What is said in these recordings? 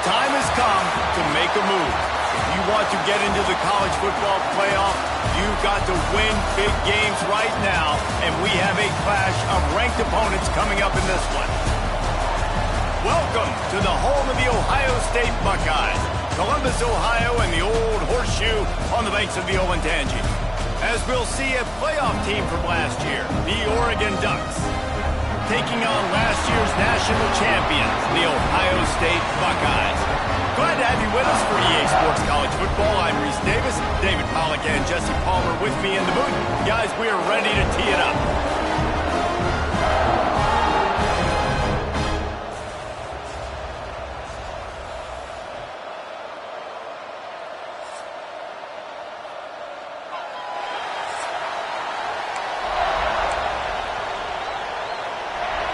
time has come to make a move. If you want to get into the college football playoff, you've got to win big games right now, and we have a clash of ranked opponents coming up in this one. Welcome to the home of the Ohio State Buckeyes, Columbus, Ohio, and the old horseshoe on the banks of the Olentangy. As we'll see a playoff team from last year, the Oregon Ducks, taking on last year's national champions, the Ohio State Buckeyes. Glad to have you with us for EA Sports College Football. I'm Reese Davis, David Pollack and Jesse Palmer with me in the booth. Guys, we are ready to tee it up.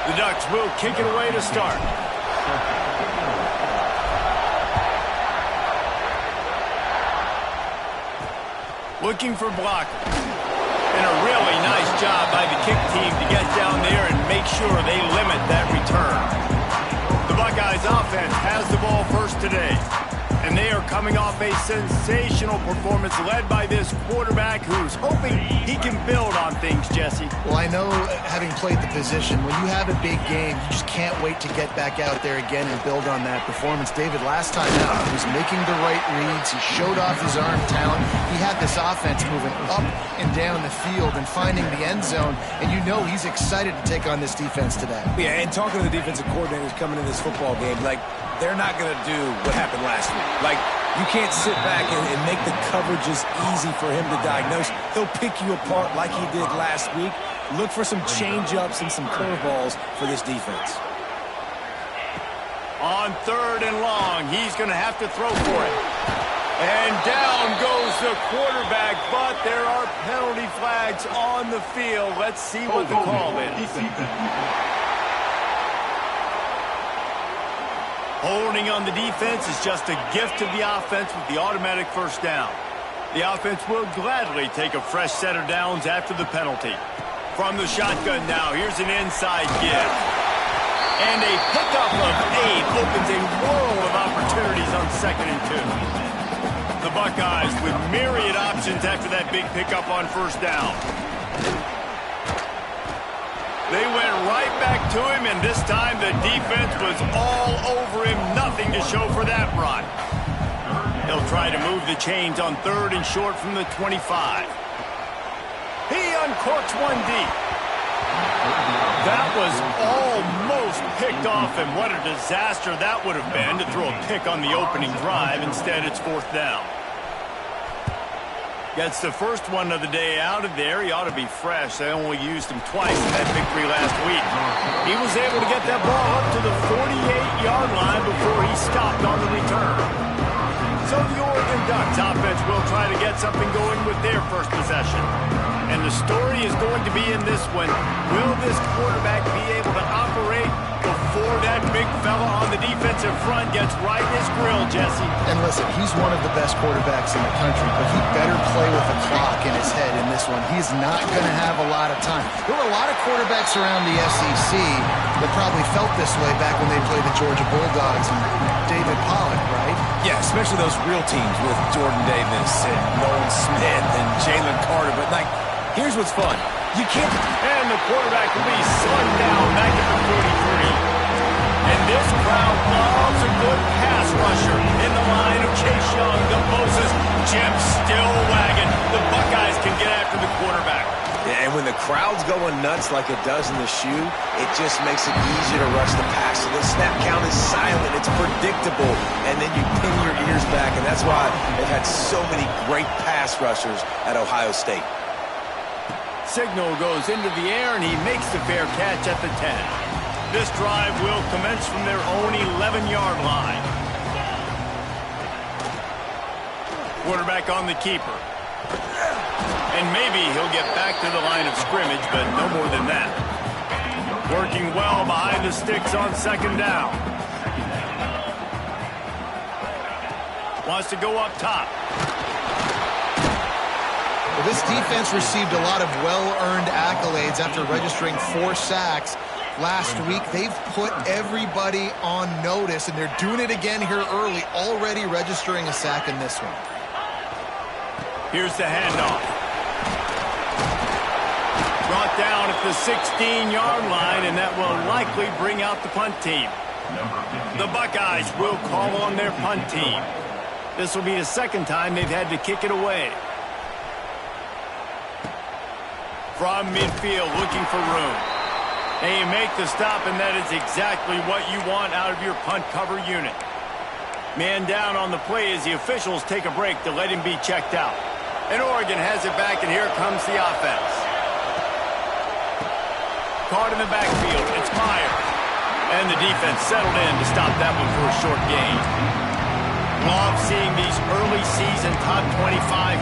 The Ducks will kick it away to start. Looking for blockers. And a really nice job by the kick team to get down there and make sure they limit that return. The Buckeyes offense has the ball first today. And they are coming off a sensational performance led by this quarterback who's hoping he can build on things, Jesse. Well, I know, having played the position, when you have a big game, you just can't wait to get back out there again and build on that performance. David, last time out, he was making the right reads. He showed off his arm talent. He had this offense moving up and down the field and finding the end zone. And you know he's excited to take on this defense today. Yeah, and talking to the defensive coordinators coming in this football game, they're not going to do what happened last week. You can't sit back and make the coverages easy for him to diagnose. He'll pick you apart like he did last week. Look for some change-ups and some curveballs for this defense. On 3rd and long, he's going to have to throw for it. And down goes the quarterback, but there are penalty flags on the field. Let's see what the call is. Holding on the defense is just a gift to the offense with the automatic first down. The offense will gladly take a fresh set of downs after the penalty. From the shotgun now, here's an inside give. And a pickup of 8 opens a world of opportunities on 2nd and 2. The Buckeyes with myriad options after that big pickup on first down. They went right back to him, and this time the defense was all over him. Nothing to show for that run. He'll try to move the chains on 3rd and short from the 25. He uncorks one deep. That was almost picked off, and what a disaster that would have been to throw a pick on the opening drive. Instead, it's 4th down. Gets the first one of the day out of there. He ought to be fresh. They only used him twice in that victory last week. He was able to get that ball up to the 48-yard line before he stopped on the return. So the Oregon Ducks offense will try to get something going with their first possession. And the story is going to be in this one. Will this quarterback be able to operate before that big fella on the defensive front gets right in his grill, Jesse? And listen, he's one of the best quarterbacks in the country, but he better play with a clock in his head in this one. He's not going to have a lot of time. There were a lot of quarterbacks around the SEC that probably felt this way back when they played the Georgia Bulldogs and David Pollack, right? Yeah, especially those real teams with Jordan Davis and Nolan Smith and Jalen Carter. But, here's what's fun. You can't... And the quarterback will be slung down back at the 43. And this crowd loves a good pass rusher in the line of Chase Young, the Moses. Jim still wagging. The Buckeyes can get after the quarterback. Yeah, and when the crowd's going nuts like it does in the shoe, it just makes it easier to rush the pass. So the snap count is silent. It's predictable. And then you pin your ears back, and that's why they've had so many great pass rushers at Ohio State. Signal goes into the air, and he makes the fair catch at the 10. This drive will commence from their own 11-yard line. Quarterback on the keeper. And maybe he'll get back to the line of scrimmage, but no more than that. Working well behind the sticks on 2nd down. Wants to go up top. Well, this defense received a lot of well-earned accolades after registering 4 sacks last week. They've put everybody on notice, and they're doing it again here early, already registering a sack in this one. Here's the handoff. Brought down at the 16-yard line, and that will likely bring out the punt team. The Buckeyes will call on their punt team. This will be the second time they've had to kick it away. From midfield, looking for room. They make the stop, and that is exactly what you want out of your punt cover unit. Man down on the play as the officials take a break to let him be checked out. And Oregon has it back, and here comes the offense. Caught in the backfield. It's Myers. And the defense settled in to stop that one for a short gain. Love seeing these early season top 25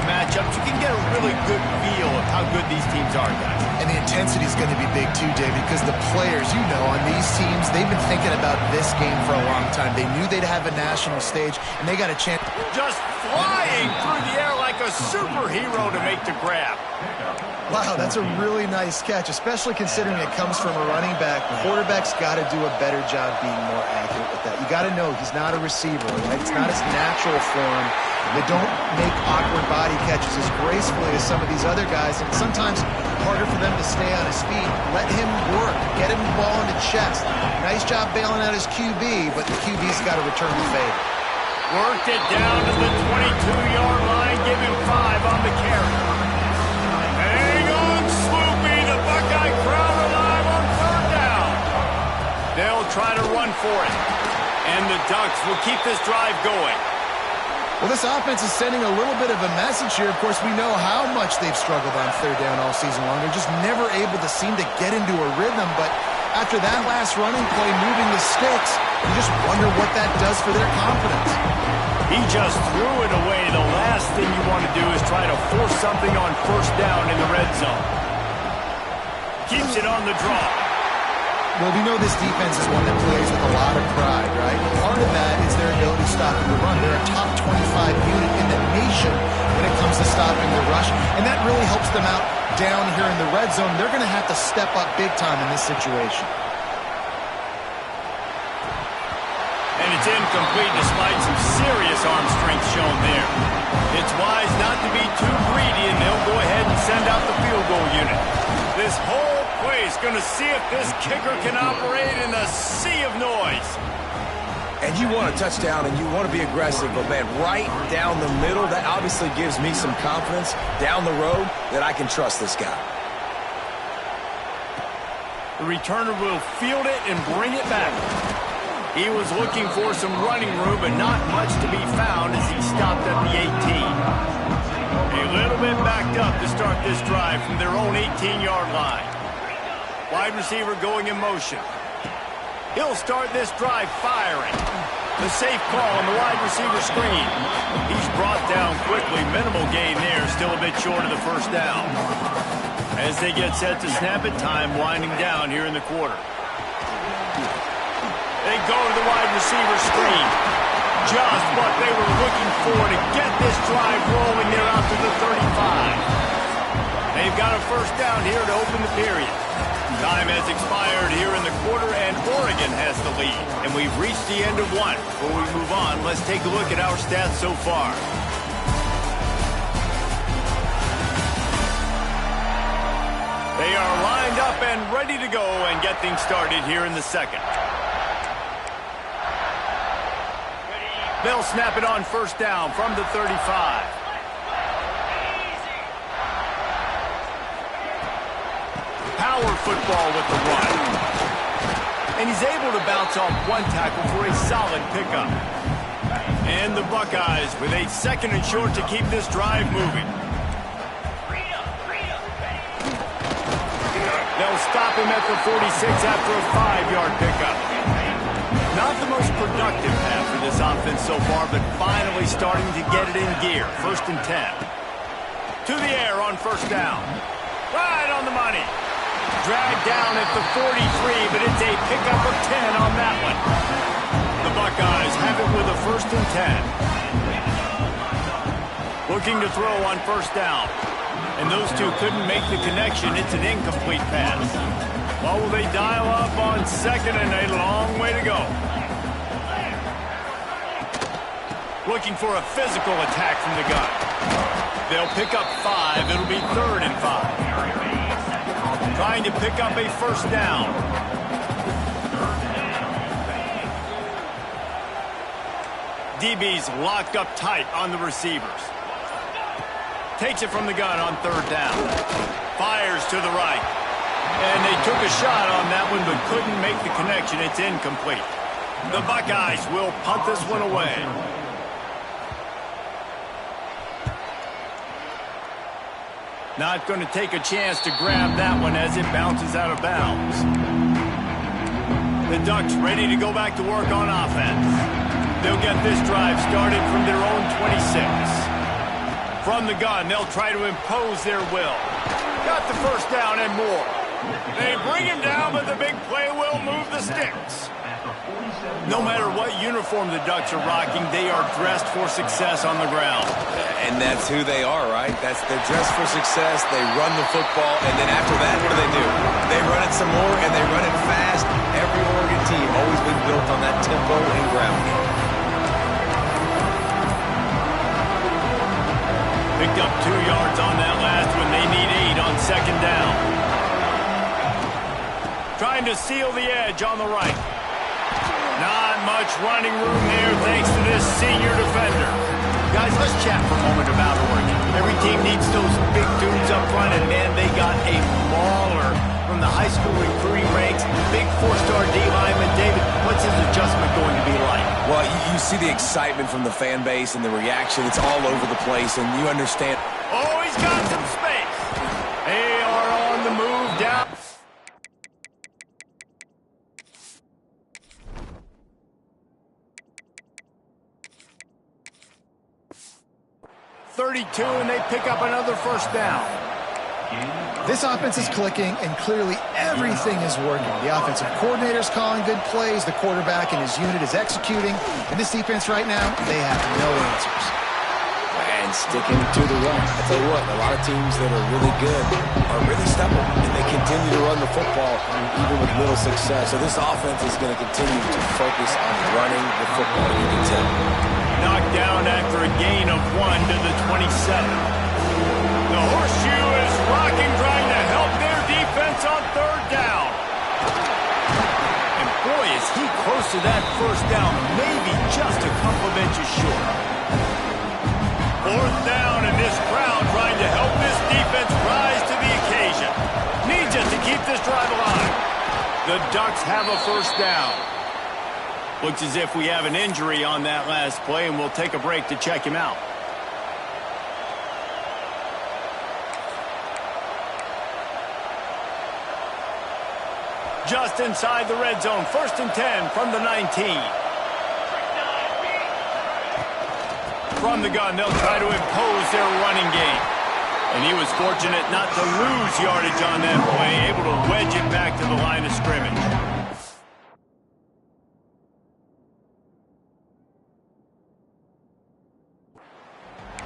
matchups. You can get a really good feel of how good these teams are, guys. And the intensity is going to be big too, David, because the players, you know, on these teams, they've been thinking about this game for a long time. They knew they'd have a national stage, and they got a chance. Just flying through the air like a superhero to make the grab. Wow, that's a really nice catch, especially considering it comes from a running back. Quarterback's got to do a better job being more accurate with that. You got to know he's not a receiver, right? It's not his natural form. They don't make awkward body catches as gracefully as some of these other guys, and sometimes harder for them to stay on his feet. Let him work. Get him the ball in the chest. Nice job bailing out his QB, but the QB's got to return the favor. Worked it down to the 22-yard line, give him 5 on the carry. Hang on, Sloopy, the Buckeye crowd alive on third down. They'll try to run for it, and the Ducks will keep this drive going. Well, this offense is sending a little bit of a message here. Of course, we know how much they've struggled on third down all season long. They're just never able to seem to get into a rhythm, but after that last running play, moving the sticks, you just wonder what that does for their confidence. He just threw it away. The last thing you want to do is try to force something on first down in the red zone. Keeps it on the draw. Well, we know this defense is one that plays with a lot of pride, right? Part of that is their ability to stop the run. They're a top 25 unit in the nation when it comes to stopping the rush, and that really helps them out down here in the red zone. They're going to have to step up big time in this situation. And it's incomplete despite some serious arm strength shown there. It's wise not to be too greedy, and they'll go ahead and send out the field goal unit. This whole play is going to see if this kicker can operate in the sea of noise. And you want a touchdown, and you want to be aggressive, but, man, right down the middle, that obviously gives me some confidence down the road that I can trust this guy. The returner will field it and bring it back. He was looking for some running room, but not much to be found as he stopped at the 18. A little bit backed up to start this drive from their own 18-yard line. Wide receiver going in motion. He'll start this drive firing. The safe call on the wide receiver screen. He's brought down quickly. Minimal gain there, still a bit short of the first down. As they get set to snap it, time winding down here in the quarter. They go to the wide receiver screen. Just what they were looking for to get this drive rolling there out to the 35. They've got a first down here to open the period. Time has expired here in the quarter, and Oregon has the lead. And we've reached the end of one. Before we move on, let's take a look at our stats so far. They are lined up and ready to go and get things started here in the second. They'll snap it on first down from the 35. Power football with the run. And he's able to bounce off one tackle for a solid pickup. And the Buckeyes with a second and short to keep this drive moving. They'll stop him at the 46 after a 5-yard pickup. Not the most productive half for this offense so far, but finally starting to get it in gear. First and 10. To the air on first down. Right on the money. Dragged down at the 43, but it's a pickup of 10 on that one. The Buckeyes have it with a first and 10. Looking to throw on first down. And those two couldn't make the connection. It's an incomplete pass. Well, will they dial up on second, and a long way to go. Looking for a physical attack from the gun. They'll pick up 5. It'll be 3rd and 5. Trying to pick up a first down. DB's locked up tight on the receivers. Takes it from the gun on 3rd down. Fires to the right. And they took a shot on that one but couldn't make the connection. It's incomplete. The Buckeyes will punt this one away. Not going to take a chance to grab that one as it bounces out of bounds. The Ducks ready to go back to work on offense. They'll get this drive started from their own 26. From the gun, they'll try to impose their will. Got the first down and more. They bring him down, but the big play will move the sticks. No matter what uniform the Ducks are rocking, they are dressed for success on the ground. And that's who they are, right? They're dressed for success. They run the football, and then after that, what do? They run it some more, and they run it fast. Every Oregon team always been built on that tempo and ground game. Picked up 2 yards on that last one. They need 8 on second down. Trying to seal the edge on the right. Not much running room there thanks to this senior defender. Guys, let's chat for a moment about Oregon. Every team needs those big dudes up front, and man, they got a mauler from the high school recruiting ranks. Big 4-star D lineman. David, what's his adjustment going to be like? Well, you see the excitement from the fan base and the reaction. It's all over the place, and you understand. Oh, he's got some space. They are on the move down. 32, and they pick up another first down. This offense is clicking, and clearly everything is working. The offensive coordinator's calling good plays, the quarterback and his unit is executing, and this defense right now, they have no answers. And sticking to the run. I tell you what, a lot of teams that are really good are really stubborn, and they continue to run the football even with little success. So this offense is going to continue to focus on running the football, you can tell. Knocked down after a gain of 1 to the 27. The horseshoe is rocking, trying to help their defense on 3rd down. And boy, is he close to that first down, maybe just a couple of inches short. 4th down, and this crowd trying to help this defense rise to the occasion. Needs it to keep this drive alive. The Ducks have a first down. Looks as if we have an injury on that last play, and we'll take a break to check him out. Just inside the red zone, 1st and 10 from the 19. From the gun, they'll try to impose their running game. And he was fortunate not to lose yardage on that play, able to wedge it back to the line of scrimmage.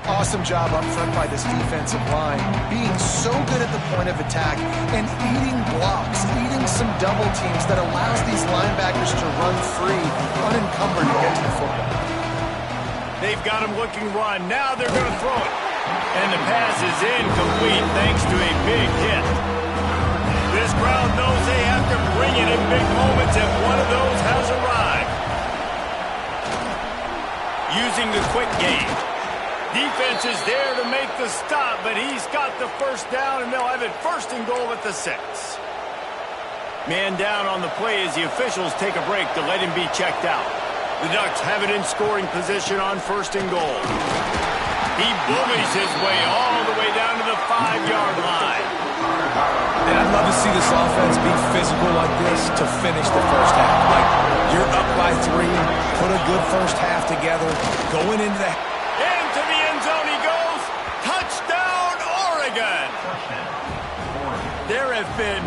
Awesome job up front by this defensive line, being so good at the point of attack and eating blocks, eating some double teams that allows these linebackers to run free, unencumbered to get to the football. They've got him looking run. Now they're going to throw it. And the pass is incomplete thanks to a big hit. This crowd knows they have to bring it in big moments, and one of those has arrived. Using the quick game. Defense is there to make the stop, but he's got the first down, and they'll have it 1st and goal at the 6. Man down on the play as the officials take a break to let him be checked out. The Ducks have it in scoring position on 1st and goal. He bullies his way all the way down to the 5-yard line. And I'd love to see this offense be physical like this to finish the first half. Like, you're up by 3, put a good first half together, going into the... Into the end zone he goes. Touchdown, Oregon. There have been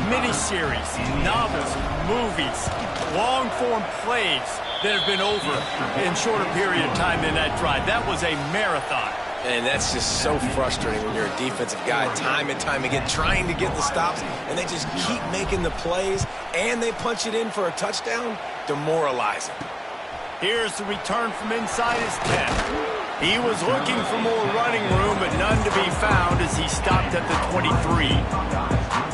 miniseries, novels, movies, long-form plays that have been over in shorter period of time than that drive. That was a marathon. And that's just so frustrating when you're a defensive guy, time and time again, trying to get the stops, and they just keep making the plays, and they punch it in for a touchdown. Demoralizing. Here's the return from inside his 10. He was looking for more running room, but none to be found as he stopped at the 23.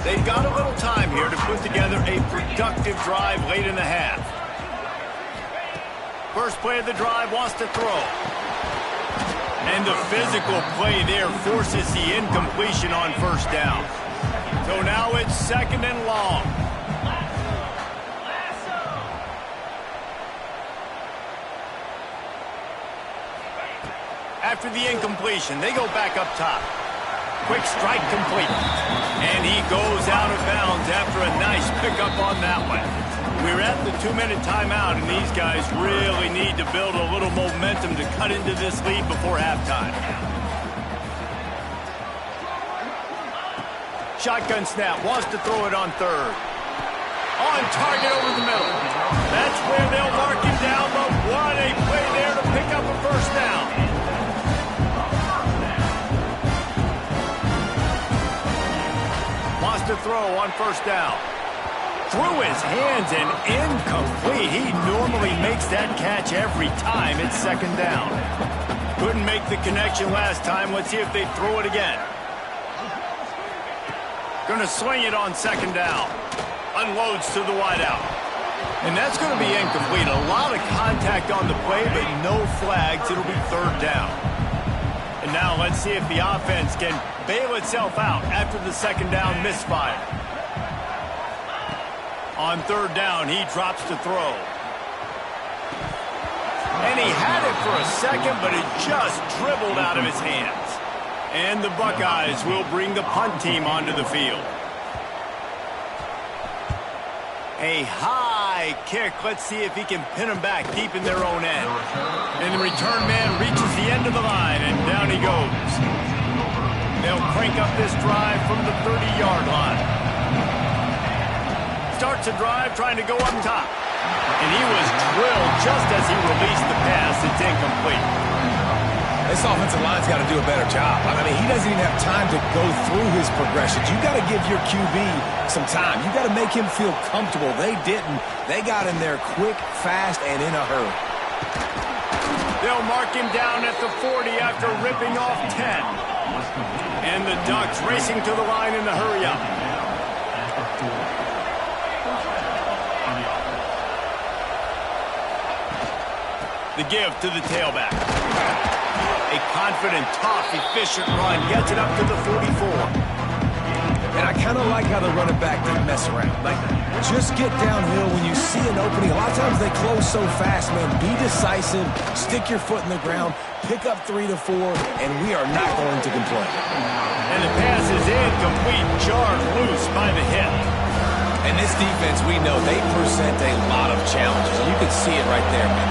They've got a little time here to put together a productive drive late in the half. First play of the drive, wants to throw. And the physical play there forces the incompletion on first down. So now it's 2nd and long. After the incompletion, they go back up top. Quick strike complete. And he goes out of bounds after a nice pickup on that one. We're at the 2-minute timeout, and these guys really need to build a little momentum to cut into this lead before halftime. Shotgun snap, wants to throw it on 3rd. On target over the middle. That's where they'll mark him down, but what a play there to pick up a first down. Wants to throw on first down. Through his hands and incomplete. He normally makes that catch every time. It's 2nd down. Couldn't make the connection last time. Let's see if they throw it again. Gonna swing it on 2nd down. Unloads to the wideout. And that's gonna be incomplete. A lot of contact on the play, but no flags. It'll be 3rd down. And now let's see if the offense can bail itself out after the 2nd down misfire. On 3rd down, he drops to throw. And he had it for a second, but it just dribbled out of his hands. And the Buckeyes will bring the punt team onto the field. A high kick. Let's see if he can pin them back deep in their own end. And the return man reaches the end of the line, and down he goes. They'll crank up this drive from the 30-yard line. Starts a drive trying to go up top. And he was drilled just as he released the pass. It's incomplete. This offensive line's got to do a better job. I mean, he doesn't even have time to go through his progressions. You got to give your QB some time. You got to make him feel comfortable. They didn't. They got in there quick, fast, and in a hurry. They'll mark him down at the 40 after ripping off 10. And the Ducks racing to the line in the hurry up. The give to the tailback. A confident, tough, efficient run gets it up to the 44. And I kind of like how the running back didn't mess around. Like, just get downhill when you see an opening. A lot of times they close so fast, man. Be decisive, stick your foot in the ground, pick up 3 to 4, and we are not going to complain. And the pass is incomplete, jarred loose by the hip. And this defense, we know, they present a lot of challenges. You can see it right there, man.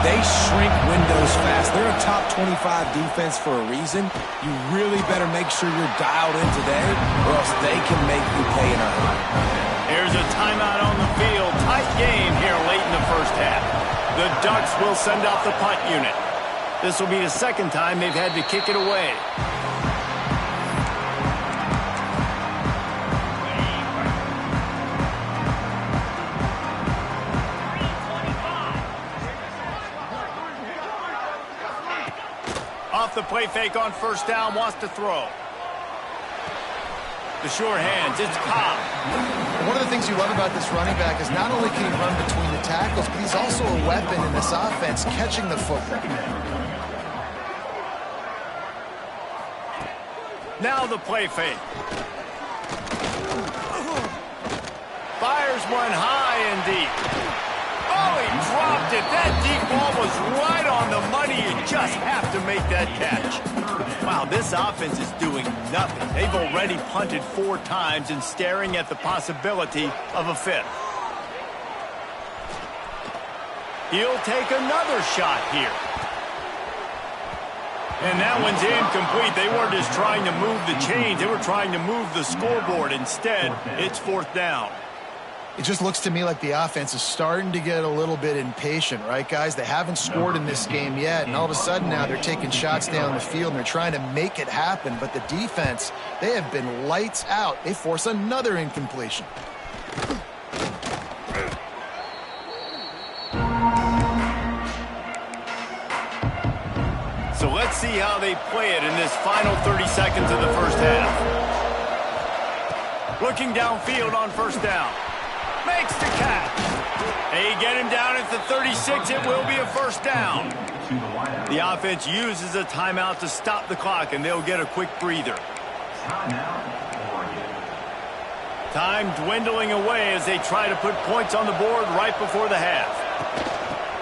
They shrink windows fast. They're a top 25 defense for a reason. You really better make sure you're dialed in today, or else they can make you pay in a hurry. Here's a timeout on the field. Tight game here late in the first half. The Ducks will send out the punt unit. This will be the 2nd time they've had to kick it away. Off the play fake on first down, wants to throw. The sure hands, it's Cobb. One of the things you love about this running back is not only can he run between the tackles, but he's also a weapon in this offense, catching the football. Now the play fake. Fires one high and deep. Oh, he dropped it. That deep ball was right on the money. You just have to make that catch. Wow, this offense is doing nothing. They've already punted 4 times and staring at the possibility of a 5th. He'll take another shot here. And that one's incomplete. They weren't just trying to move the chains. They were trying to move the scoreboard. Instead, it's 4th down. It just looks to me like the offense is starting to get a little bit impatient, right, guys? They haven't scored in this game yet, and all of a sudden now they're taking shots down the field and they're trying to make it happen. But the defense, they have been lights out. They force another incompletion. So let's see how they play it in this final 30 seconds of the first half. Looking downfield on first down. Makes the catch. They get him down at the 36. It will be a first down. The offense uses a timeout to stop the clock, and they'll get a quick breather. Time dwindling away as they try to put points on the board right before the half.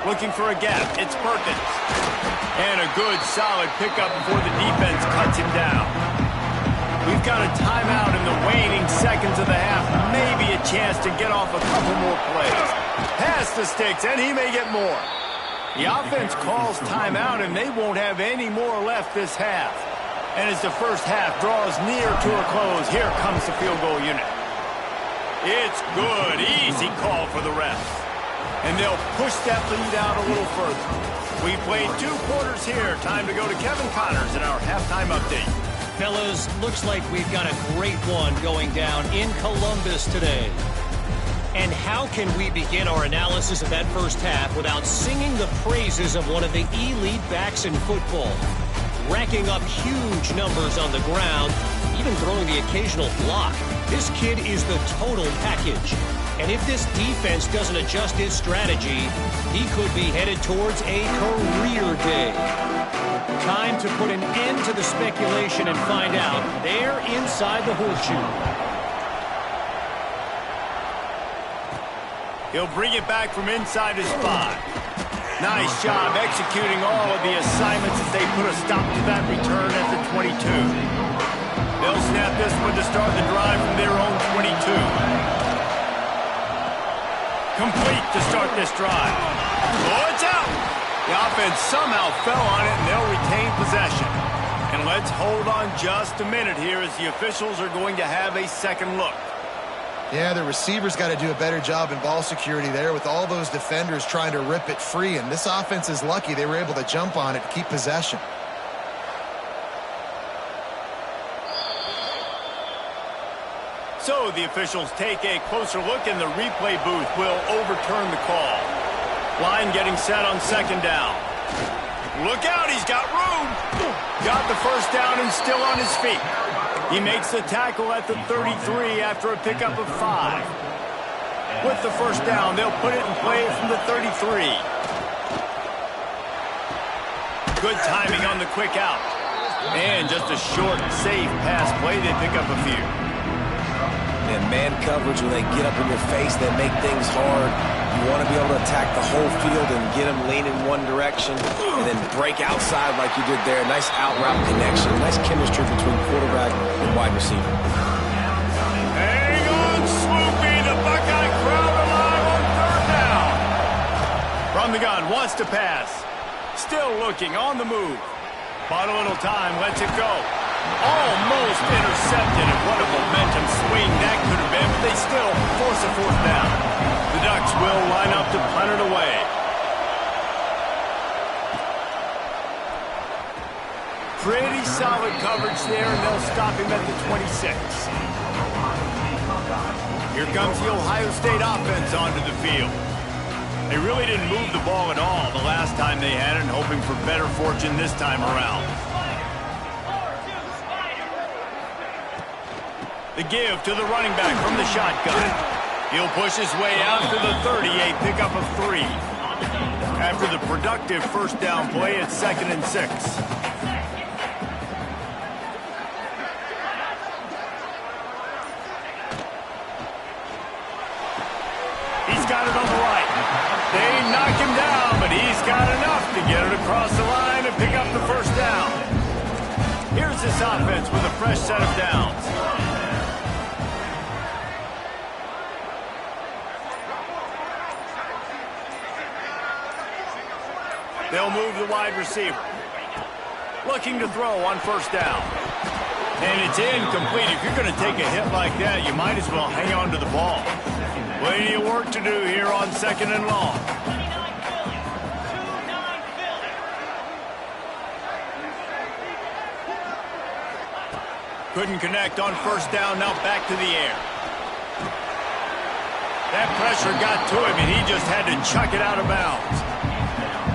Looking for a gap. It's Perkins. And a good, solid pickup before the defense cuts him down. We've got a timeout in the waning seconds of the half. Maybe a chance to get off a couple more plays. Pass the sticks, and he may get more. The offense calls timeout, and they won't have any more left this half. And as the first half draws near to a close, here comes the field goal unit. It's good. Easy call for the refs. And they'll push that lead out a little further. We played 2 quarters here. Time to go to Kevin Connors in our halftime update. Fellas, looks like we've got a great one going down in Columbus today. And how can we begin our analysis of that first half without singing the praises of one of the elite backs in football? Racking up huge numbers on the ground, even throwing the occasional block. This kid is the total package. And if this defense doesn't adjust his strategy, he could be headed towards a career day. Time to put an end to the speculation and find out. They're inside the horseshoe. He'll bring it back from inside his 5. Nice job executing all of the assignments as they put a stop to that return at the 22. They'll snap this one to start the drive from their own 22. Complete to start this drive. Oh, it's out! The offense somehow fell on it, and they'll retain possession. And let's hold on just a minute here as the officials are going to have a second look. Yeah, the receivers got to do a better job in ball security there with all those defenders trying to rip it free. And this offense is lucky they were able to jump on it to keep possession. So the officials take a closer look, and the replay booth will overturn the call. Line getting set on second down. Look out, he's got room. Got the first down and still on his feet. He makes the tackle at the 33 after a pickup of 5. With the first down, they'll put it in play from the 33. Good timing on the quick out. And just a short, safe pass play. They pick up a few. And man coverage, when they get up in your face, they make things hard. You want to be able to attack the whole field and get them leaning one direction and then break outside like you did there. Nice out route connection. Nice chemistry between quarterback and wide receiver. Hang on, Swoopy. The Buckeye crowd alive on third down. From the gun, wants to pass. Still looking, on the move. Bought a little time, lets it go. Almost intercepted, and what a momentum swing that could have been, but they still force a fourth down. The Ducks will line up to punt it away. Pretty solid coverage there, and they'll stop him at the 26. Here comes the Ohio State offense onto the field. They really didn't move the ball at all the last time they had it, and hoping for better fortune this time around. The give to the running back from the shotgun. He'll push his way out to the 30, a pickup of 3. After the productive first down play, it's 2nd and 6. He's got it on the right. They knock him down, but he's got enough to get it across the line and pick up the first down. Here's this offense with a fresh set of downs. They'll move the wide receiver. Looking to throw on first down. And it's It's incomplete. If you're going to take a hit like that, you might as well hang on to the ball. Plenty of work to do here on 2nd and long. Couldn't connect on 1st down. Now back to the air. That pressure got to him, and he just had to chuck it out of bounds.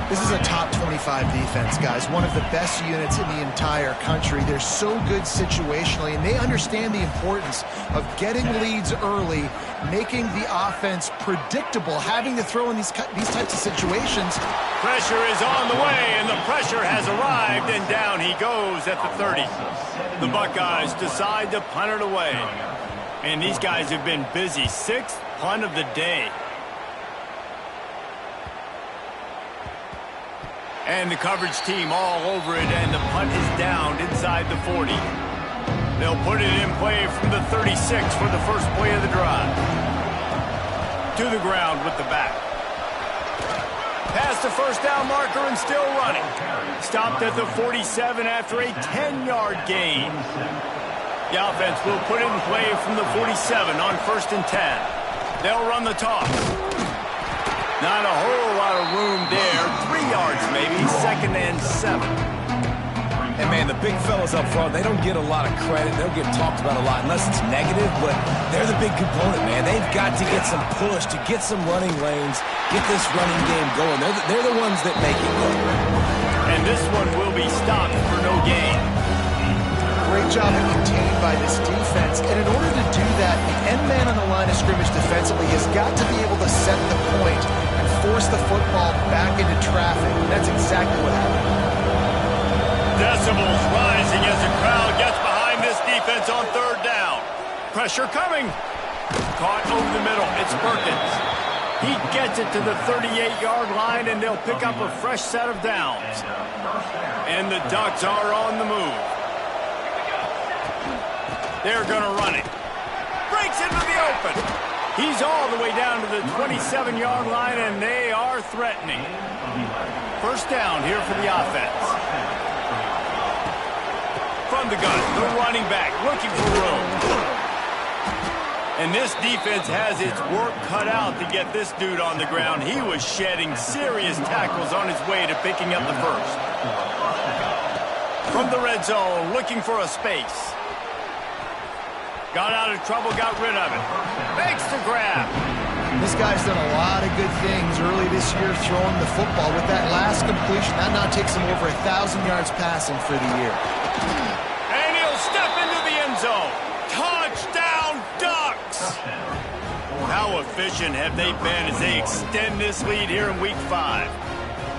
This is a top 25 defense, guys. One of the best units in the entire country. They're so good situationally, and they understand the importance of getting leads early, making the offense predictable, having to throw in these types of situations. Pressure is on the way, and the pressure has arrived, and down he goes at the 30. The Buckeyes decide to punt it away. And these guys have been busy. 6th punt of the day. And the coverage team all over it, and the punt is down inside the 40. They'll put it in play from the 36 for the first play of the drive. To the ground with the back. Past the 1st down marker and still running. Stopped at the 47 after a 10-yard gain. The offense will put it in play from the 47 on 1st and 10. They'll run the toss. Not a whole lot of room there. 3 yards maybe. 2nd and 7. And, man, the big fellas up front, they don't get a lot of credit. They'll get talked about a lot unless it's negative, but they're the big component, man. They've got to get some push, to get some running lanes, get this running game going. They're the ones that make it go. And this one will be stopped for no gain. Great job of contained by this defense. And in order to do that, the end man on the line of scrimmage defensively has got to be able to set the point and force the football back into traffic. That's exactly what happened. Decibels rising as the crowd gets behind this defense on 3rd down. Pressure coming. Caught over the middle. It's Perkins. He gets it to the 38-yard line, and they'll pick up a fresh set of downs. And the Ducks are on the move. They're going to run it. Breaks into the open. He's all the way down to the 27-yard line, and they are threatening. 1st down here for the offense. From the gun, the running back looking for room. And this defense has its work cut out to get this dude on the ground. He was shedding serious tackles on his way to picking up the 1st. From the red zone, looking for a space. Got out of trouble, got rid of it. Makes the grab. This guy's done a lot of good things early this year throwing the football. With that last completion, that now takes him over 1,000 yards passing for the year. And he'll step into the end zone. Touchdown, Ducks! How efficient have they been as they extend this lead here in Week 5?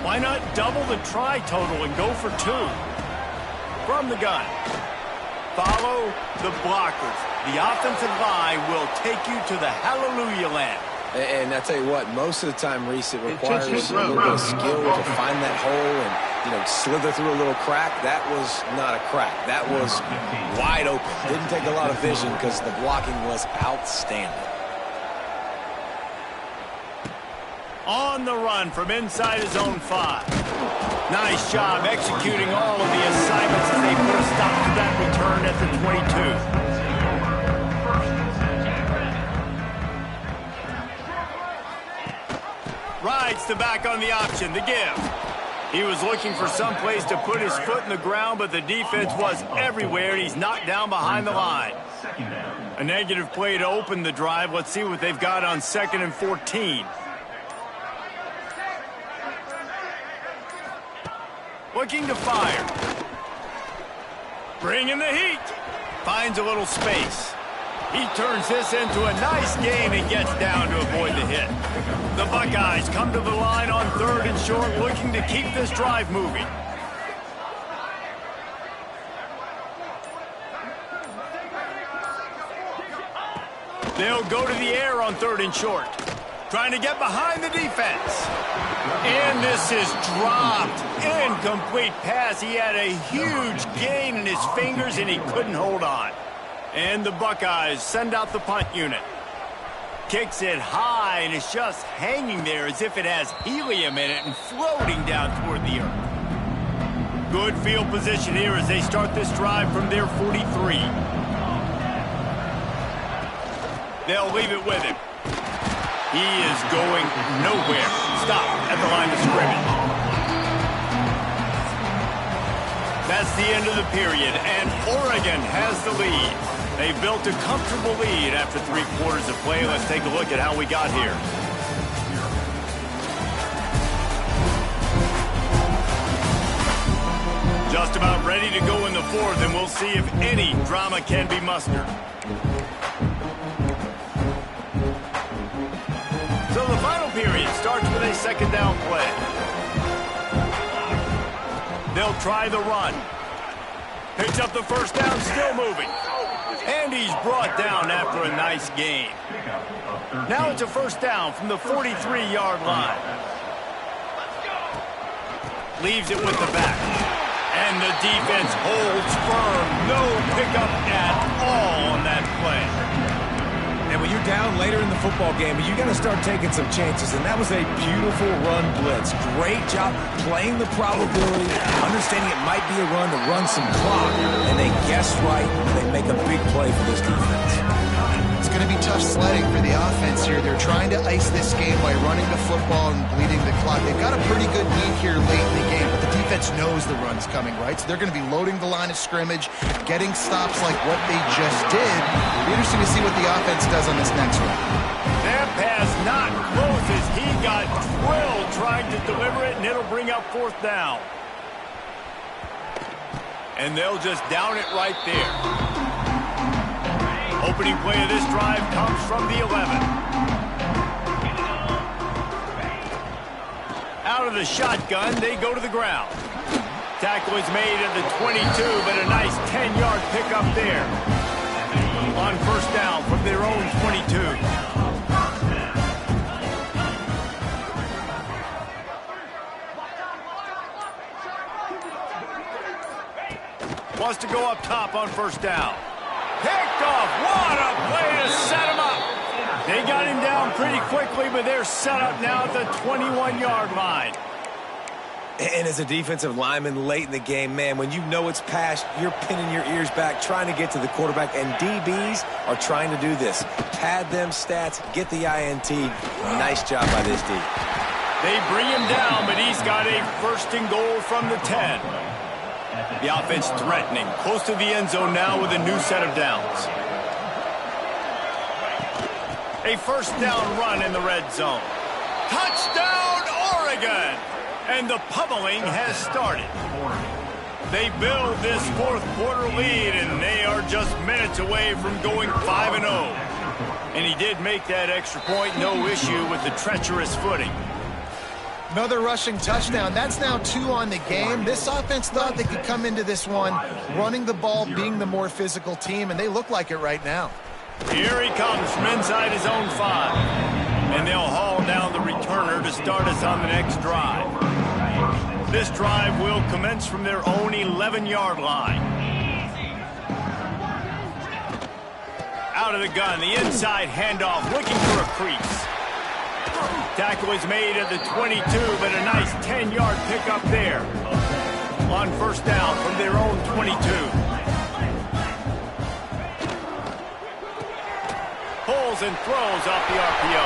Why not double the try total and go for 2? From the gun. Follow the blockers. The offensive line will take you to the hallelujah land. And I tell you what, most of the time, Reese, it requires a little bit of skill to find that hole and, slither through a little crack. That was not a crack. That was wide open. Didn't take a lot of vision because the blocking was outstanding. On the run from inside his own 5. Nice job executing all of the assignments as they put a stop to that return at the 22. Rides the back on the option, the give. He was looking for some place to put his foot in the ground, but the defense was everywhere, and he's knocked down behind the line. A negative play to open the drive. Let's see what they've got on 2nd and 14. Looking to fire. Bringing the heat. Finds a little space. He turns this into a nice gain and gets down to avoid the hit. The Buckeyes come to the line on 3rd and short, looking to keep this drive moving. They'll go to the air on 3rd and short. Trying to get behind the defense. And this is dropped. Incomplete pass. He had a huge gain in his fingers, and he couldn't hold on. And the Buckeyes send out the punt unit. Kicks it high, and it's just hanging there as if it has helium in it and floating down toward the earth. Good field position here as they start this drive from their 43. They'll leave it with him. He is going nowhere. Stop at the line of scrimmage. That's the end of the period, and Oregon has the lead. They built a comfortable lead after 3 quarters of play. Let's take a look at how we got here. Just about ready to go in the 4th, and we'll see if any drama can be mustered. So the final period starts with a 2nd down play. They'll try the run. Picks up the 1st down, still moving. And he's brought down after a nice gain. Now it's a 1st down from the 43-yard line. Leaves it with the back. And the defense holds firm. No pickup at all on that play. And when you're down later in the football game, you got to start taking some chances. And that was a beautiful run blitz. Great job playing the probability, understanding it might be a run to run some clock. And they guessed right, and they make a big play for this defense. It's going to be tough sledding for the offense here. They're trying to ice this game by running the football and bleeding the clock. They've got a pretty good lead here late in the game, but the defense knows the run's coming, right? So they're going to be loading the line of scrimmage, getting stops like what they just did. It'll be interesting to see what the offense does on this next one. That pass not close as he got drilled trying to deliver it, and it'll bring up 4th down. And they'll just down it right there. Opening play of this drive comes from the 11. Out of the shotgun, they go to the ground. Tackle is made at the 22, but a nice 10-yard pickup there. On 1st down from their own 22. Wants to go up top on 1st down. Picked off. What a play to set him up. They got him down pretty quickly, but they're set up now at the 21-yard line. And as a defensive lineman late in the game, man, when you know it's passed, you're pinning your ears back, trying to get to the quarterback, and DBs are trying to do this. Pad them stats, get the INT. Nice job by this D. They bring him down, but he's got a 1st and goal from the 10. The offense threatening, close to the end zone now with a new set of downs. A 1st down run in the red zone. Touchdown, Oregon! And the pummeling has started. They build this 4th quarter lead, and they are just minutes away from going 5-0. And he did make that extra point, no issue with the treacherous footing. Another rushing touchdown. That's now 2 on the game. This offense thought they could come into this one running the ball, being the more physical team, and they look like it right now. Here he comes from inside his own 5. And they'll haul down the returner to start us on the next drive. This drive will commence from their own 11-yard line. Out of the gun, the inside handoff, looking for a crease. Tackle is made at the 22, but a nice 10-yard pickup there. On 1st down from their own 22. Pulls and throws off the RPO.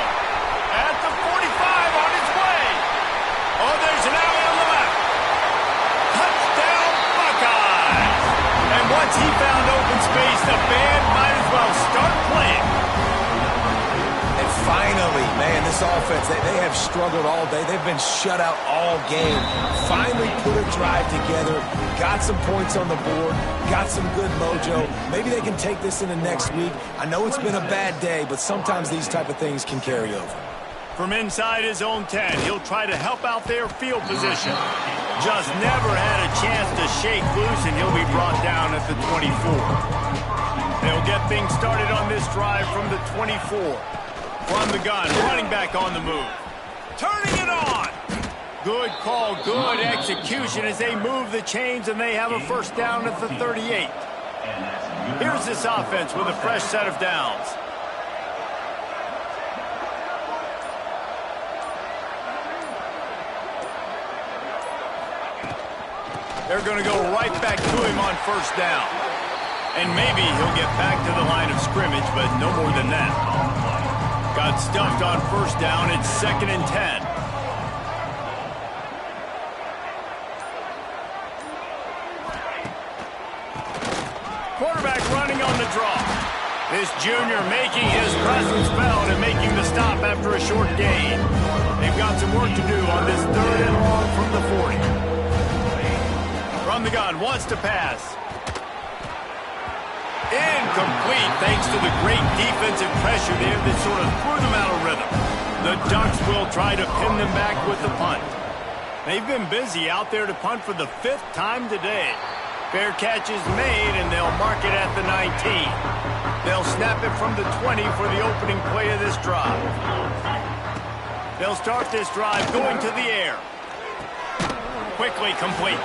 At the 45, on its way. Oh, there's an alley on the left. Touchdown, Buckeyes. And once he found open space, the band might as well start playing. And finally, man, this offense, they have struggled all day. They've been shut out all game. Finally put a drive together, got some points on the board, got some good mojo. Maybe they can take this into next week. I know it's been a bad day, but sometimes these type of things can carry over. From inside his own 10, he'll try to help out their field position. Just never had a chance to shake loose, and he'll be brought down at the 24. They'll get things started on this drive from the 24. From the gun, running back on the move. Turning it on. Good call, good execution as they move the chains, and they have a 1st down at the 38. Here's this offense with a fresh set of downs. They're going to go right back to him on first down. And maybe he'll get back to the line of scrimmage, but no more than that. Got stuffed on first down. It's 2nd and 10. Quarterback running on the draw. This junior making his presence felt and making the stop after a short gain. They've got some work to do on this 3rd and long from the 40. From the gun, wants to pass. Incomplete thanks to the great defensive pressure there that sort of threw them out of rhythm. The Ducks will try to pin them back with the punt. They've been busy out there to punt for the 5th time today. Fair catch is made, and they'll mark it at the 19. They'll snap it from the 20 for the opening play of this drive. They'll start this drive going to the air. Quickly complete.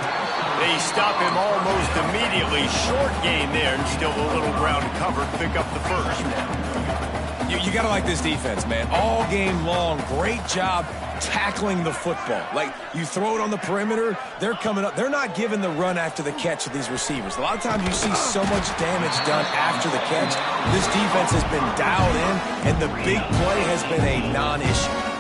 They stop him almost immediately. Short gain there, and still a little ground covered. Pick up the first. You got to like this defense, man. All game long, great job tackling the football. Like, you throw it on the perimeter, they're coming up. They're not giving the run after the catch of these receivers. A lot of times you see so much damage done after the catch. This defense has been dialed in, and the big play has been a non-issue.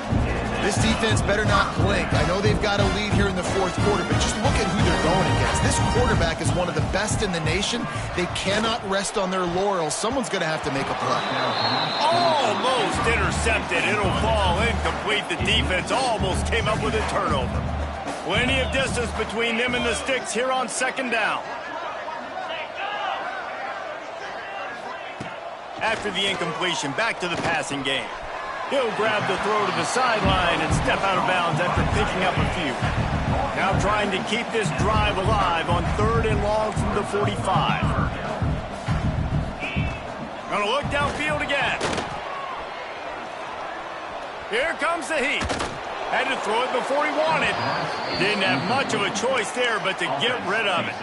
This defense better not blink. I know they've got a lead here in the 4th quarter, but just look at who they're going against. This quarterback is one of the best in the nation. They cannot rest on their laurels. Someone's going to have to make a play. Almost intercepted. It'll fall incomplete. The defense almost came up with a turnover. Plenty of distance between them and the sticks here on 2nd down. After the incompletion, back to the passing game. He'll grab the throw to the sideline and step out of bounds after picking up a few. Now trying to keep this drive alive on 3rd and long from the 45. Gonna look downfield again. Here comes the heat. Had to throw it before he wanted. Didn't have much of a choice there but to get rid of it.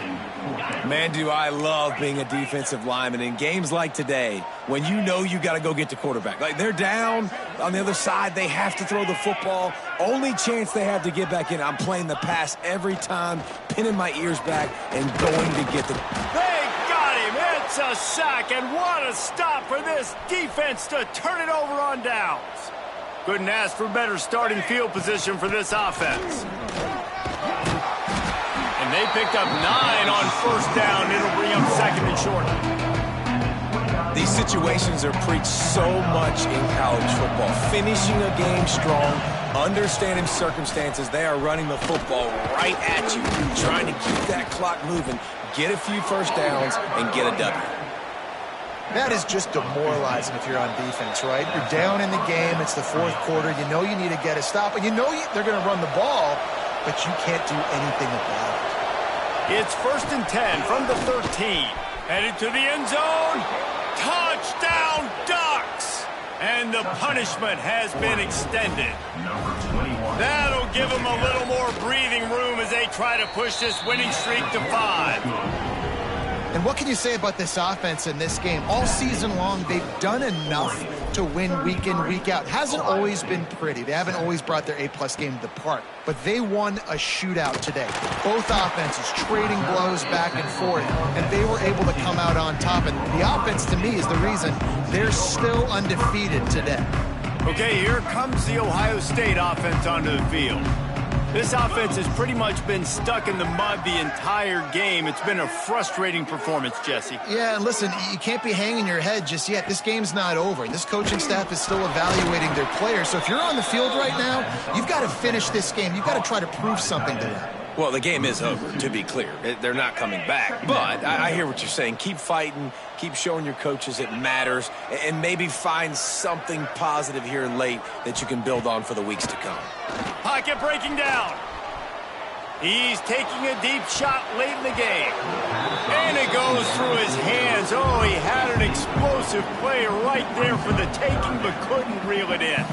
Man, do I love being a defensive lineman in games like today when you know you got to go get the quarterback. Like, they're down on the other side. They have to throw the football. Only chance they have to get back in. I'm playing the pass every time, pinning my ears back and going to get the... They got him. It's a sack, and what a stop for this defense to turn it over on downs. Couldn't ask for better starting field position for this offense. And they picked up 9 on first down. It'll bring up 2nd and short. These situations are preached so much in college football. Finishing a game strong, understanding circumstances. They are running the football right at you, trying to keep that clock moving, get a few first downs, and get a W. That is just demoralizing if you're on defense, right? You're down in the game. It's the 4th quarter. You know you need to get a stop, and you know they're going to run the ball, but you can't do anything about it. It's 1st and 10 from the 13. Headed to the end zone. Touchdown, Ducks! And the punishment has been extended. That'll give them a little more breathing room as they try to push this winning streak to 5. And what can you say about this offense in this game? All season long, they've done enough to win week in, week out. Hasn't always been pretty. They haven't always brought their A-plus game to the park. But they won a shootout today. Both offenses trading blows back and forth, and they were able to come out on top. And the offense, to me, is the reason they're still undefeated today. Okay, here comes the Ohio State offense onto the field. This offense has pretty much been stuck in the mud the entire game. It's been a frustrating performance, Jesse. Yeah, and listen, you can't be hanging your head just yet. This game's not over. This coaching staff is still evaluating their players. So if you're on the field right now, you've got to finish this game. You've got to try to prove something to them. Well, the game is over, to be clear. They're not coming back. But I hear what you're saying. Keep fighting. Keep showing your coaches it matters. And maybe find something positive here late that you can build on for the weeks to come. Pocket breaking down. He's taking a deep shot late in the game. And it goes through his hands. Oh, he had an explosive play right there for the taking, but couldn't reel it in.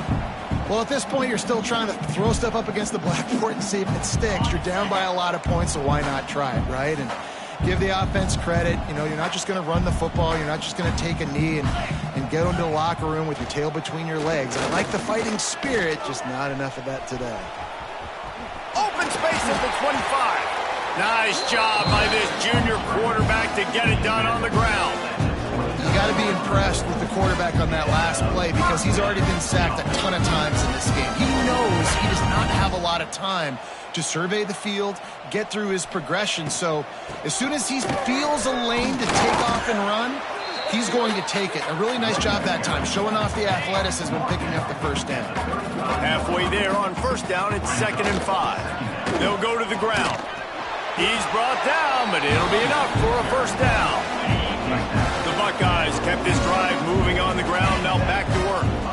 Well, at this point, you're still trying to throw stuff up against the blackboard and see if it sticks. You're down by a lot of points, so why not try it, right? And give the offense credit. You know, you're not just going to run the football. You're not just going to take a knee and get into the locker room with your tail between your legs. I like the fighting spirit, just not enough of that today. Open space at the 25. Nice job by this junior quarterback to get it done on the ground. You got to be impressed with the quarterback on that last play because he's already been sacked a ton of times in this game. He knows he does not have a lot of time to survey the field, get through his progression. So as soon as he feels a lane to take off and run, he's going to take it. A really nice job that time, showing off the athleticism and picking up the first down. Halfway there on first down, it's 2nd and 5. They'll go to the ground. He's brought down, but it'll be enough for a first down. The Buckeyes kept this drive moving on the ground, now back to work.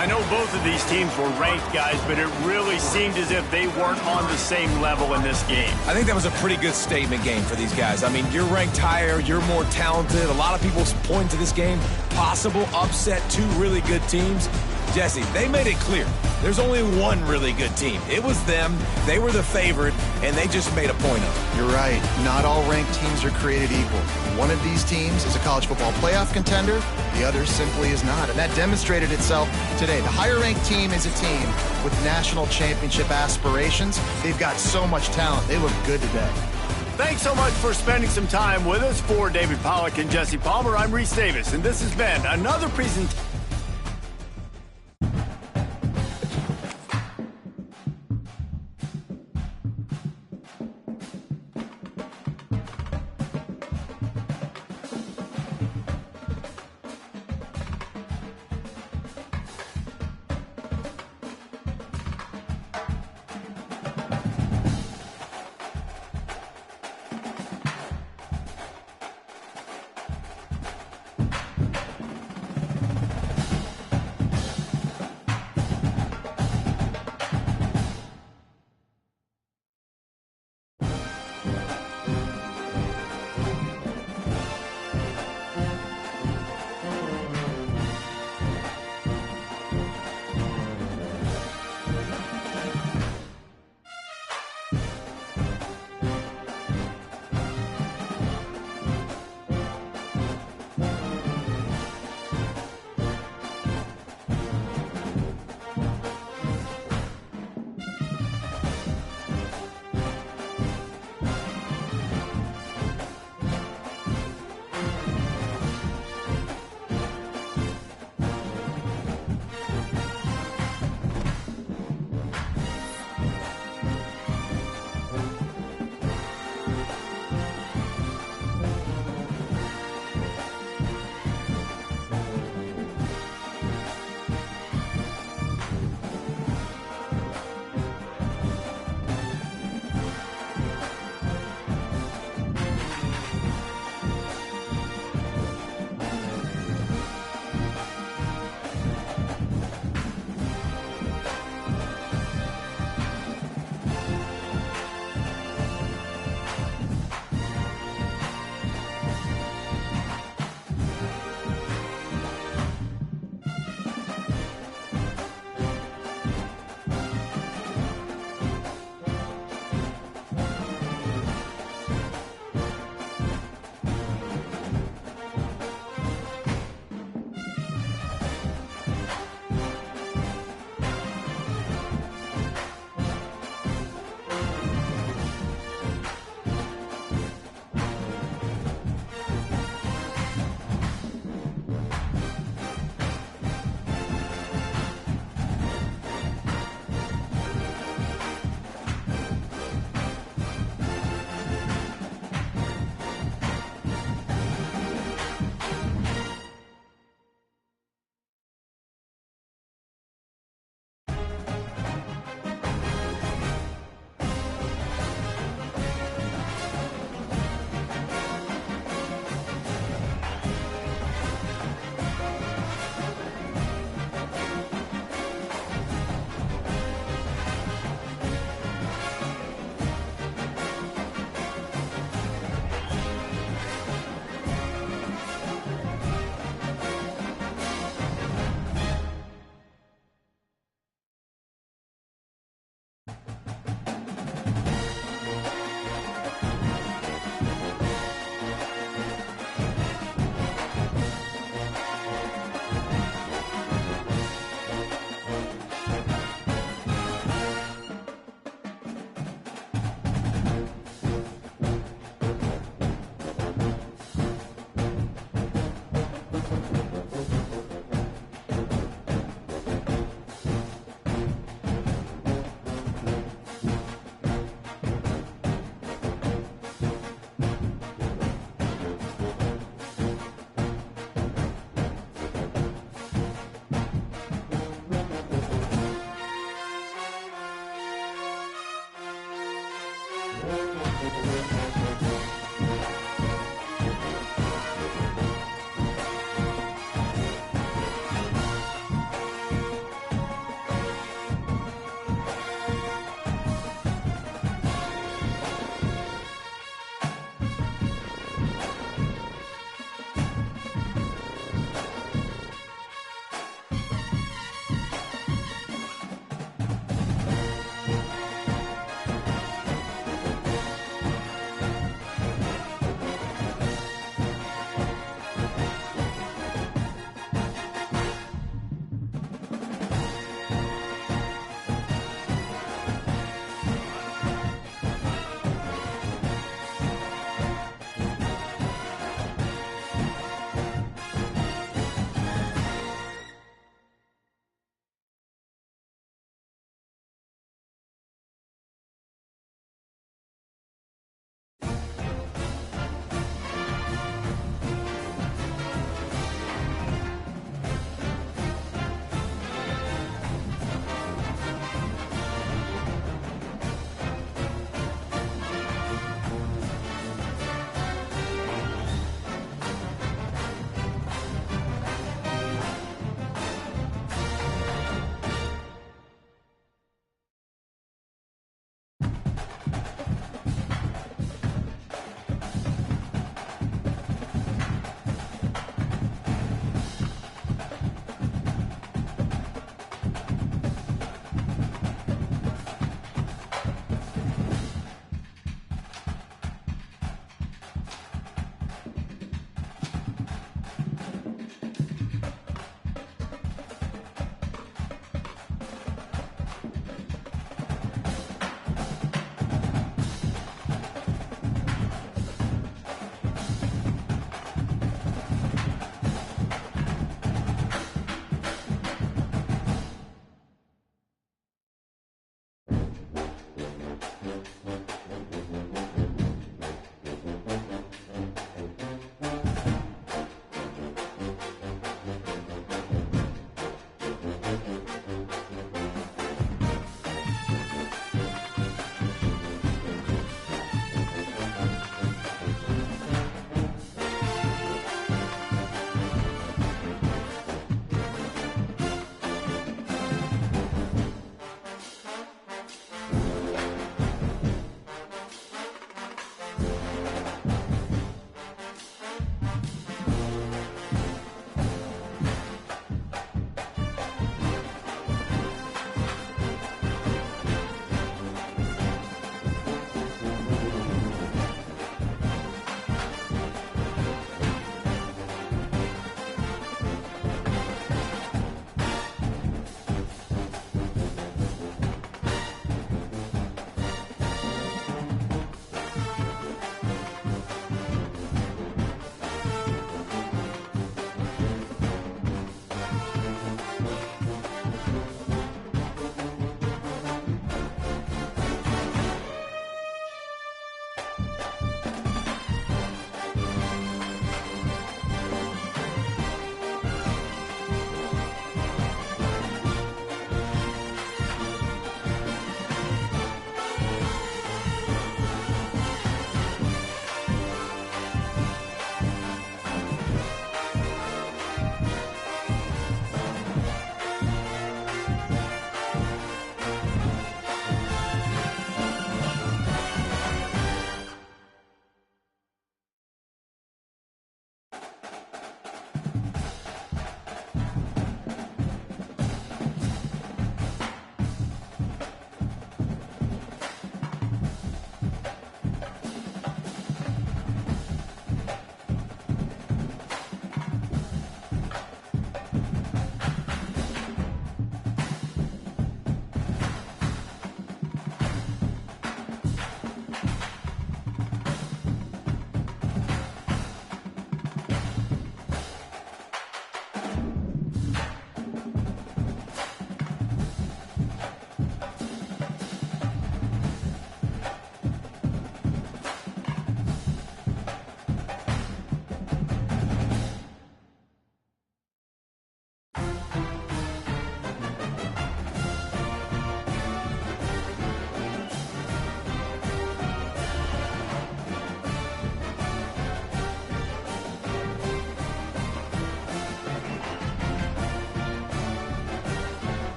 I know both of these teams were ranked, guys, but it really seemed as if they weren't on the same level in this game. I think that was a pretty good statement game for these guys. I mean, you're ranked higher, you're more talented. A lot of people point to this game, possible upset, two really good teams. Jesse, they made it clear. There's only one really good team. It was them. They were the favorite, and they just made a point of it. You're right. Not all ranked teams are created equal. One of these teams is a college football playoff contender. The other simply is not, and that demonstrated itself today. The higher-ranked team is a team with national championship aspirations. They've got so much talent. They look good today. Thanks so much for spending some time with us. For David Pollack and Jesse Palmer, I'm Reese Davis, and this has been another presentation.